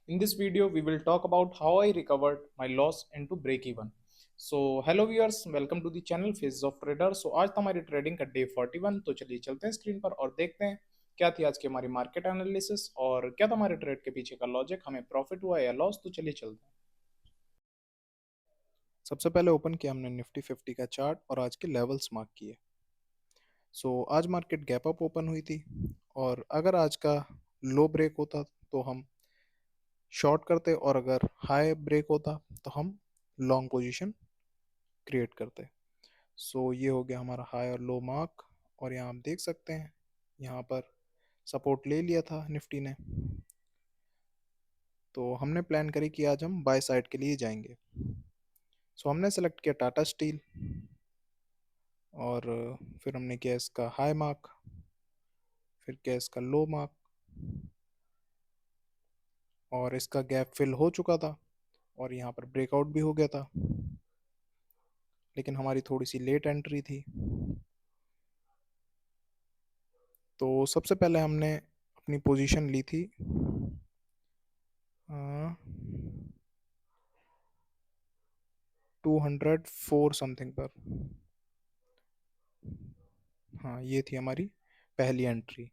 In this video, we will talk about how I recovered my loss into break even. So hello viewers, welcome to the channel Phases of Trader. So आज तो हमारी trading का day 41। तो चलिए चलते हैं screen पर और देखते हैं क्या थी आज की हमारी मार्केट एनालिसिस और क्या था हमारे ट्रेड के पीछे का लॉजिक, हमें प्रॉफिट हुआ या लॉस। तो चलिए चलते हैं। सबसे पहले ओपन किया हमने निफ्टी 50 का चार्ट और आज के लेवल्स मार्क किए। आज मार्केट गैप अप ओपन हुई थी और अगर आज का लो ब्रेक होता तो हम शॉर्ट करते और अगर हाई ब्रेक होता तो हम लॉन्ग पोजीशन क्रिएट करते। ये हो गया हमारा हाई और लो मार्क और यहाँ आप देख सकते हैं यहाँ पर सपोर्ट ले लिया था निफ्टी ने। तो हमने प्लान करी कि आज हम बाय साइड के लिए जाएंगे। हमने सेलेक्ट किया टाटा स्टील और फिर हमने किया इसका हाई मार्क, फिर किया इसका लो मार्क और इसका गैप फिल हो चुका था और यहाँ पर ब्रेकआउट भी हो गया था, लेकिन हमारी थोड़ी सी लेट एंट्री थी। तो सबसे पहले हमने अपनी पोजीशन ली थी 204 समथिंग पर। हाँ, ये थी हमारी पहली एंट्री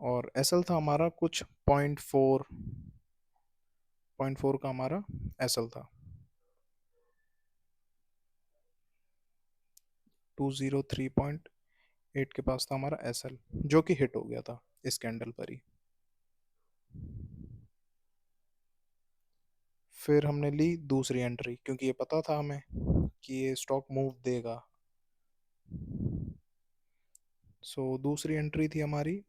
और एसएल था हमारा कुछ 0.4 का हमारा एसएल था। 203.8 के पास था हमारा एसएल, जो कि हिट हो गया था इस कैंडल पर ही। फिर हमने ली दूसरी एंट्री क्योंकि ये पता था हमें कि ये स्टॉक मूव देगा। दूसरी एंट्री थी हमारी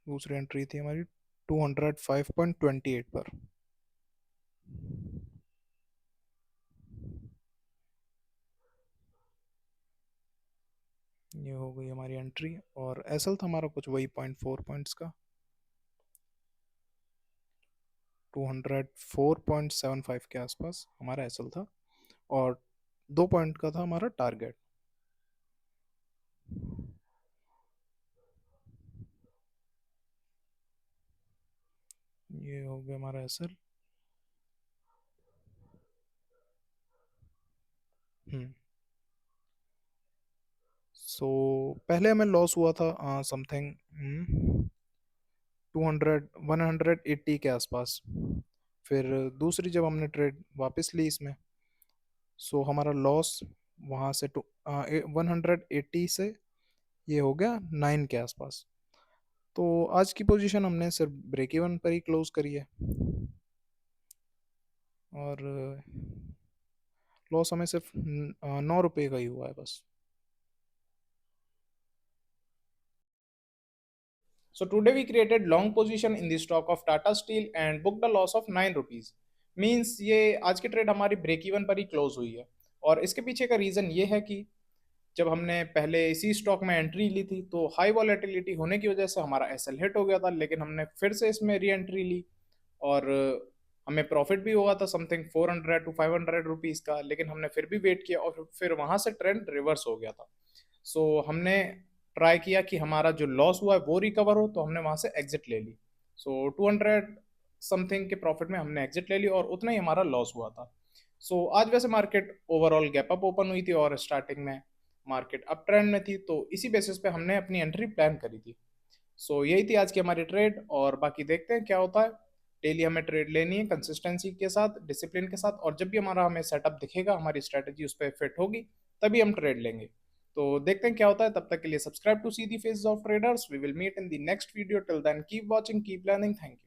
दूसरी एंट्री थी हमारी 205.28 पर। ये हो गई हमारी एंट्री और एसएल था हमारा कुछ वही 0.4 पॉइंट्स का, 204.75 के आसपास हमारा एसएल था और 2 पॉइंट का था हमारा टारगेट। ये हो गया हमारा एसएल। पहले हमें लॉस हुआ था समथिंग 180 के आसपास। फिर दूसरी जब हमने ट्रेड वापस ली इसमें, हमारा लॉस वहाँ से 180 से ये हो गया 9 के आसपास। तो आज की पोजीशन हमने सिर्फ ब्रेक इवन पर ही क्लोज करी है और लॉस हमें सिर्फ 9 रुपये का ही हुआ है बस। So today we created long position in the stock of Tata Steel and booked a loss of 9 rupees. Means ये आज की ट्रेड हमारी ब्रेक इवन पर ही क्लोज हुई है और इसके पीछे का रीज़न ये है कि जब हमने पहले इसी स्टॉक में एंट्री ली थी तो हाई वॉलेटिलिटी होने की वजह से हमारा एसएल हिट हो गया था, लेकिन हमने फिर से इसमें री एंट्री ली और हमें प्रॉफिट भी हुआ था समथिंग 400 to 500 रुपीज़ का, लेकिन हमने फिर भी वेट किया और फिर वहाँ से ट्रेंड रिवर्स हो गया था। हमने ट्राई किया कि हमारा जो लॉस हुआ है वो रिकवर हो, तो हमने वहाँ से एग्जिट ले ली। 200 समथिंग के प्रॉफिट में हमने एग्जिट ले ली और उतना ही हमारा लॉस हुआ था। आज वैसे market overall gap up open हुई थी और स्टार्टिंग में मार्केट अप ट्रेंड में थी, तो इसी बेसिस पे हमने अपनी एंट्री प्लान करी थी। यही थी आज की हमारी ट्रेड और बाकी देखते हैं क्या होता है। डेली हमें ट्रेड लेनी है कंसिस्टेंसी के साथ, डिसिप्लिन के साथ, और जब भी हमारा हमें सेटअप दिखेगा, हमारी स्ट्रेटजी उस पर फिट होगी, तभी हम ट्रेड लेंगे। तो देखते हैं क्या होता है। तब तक के लिए subscribe to see the faces of traders. We will meet in the next video. Till then keep watching, keep learning. Thank you.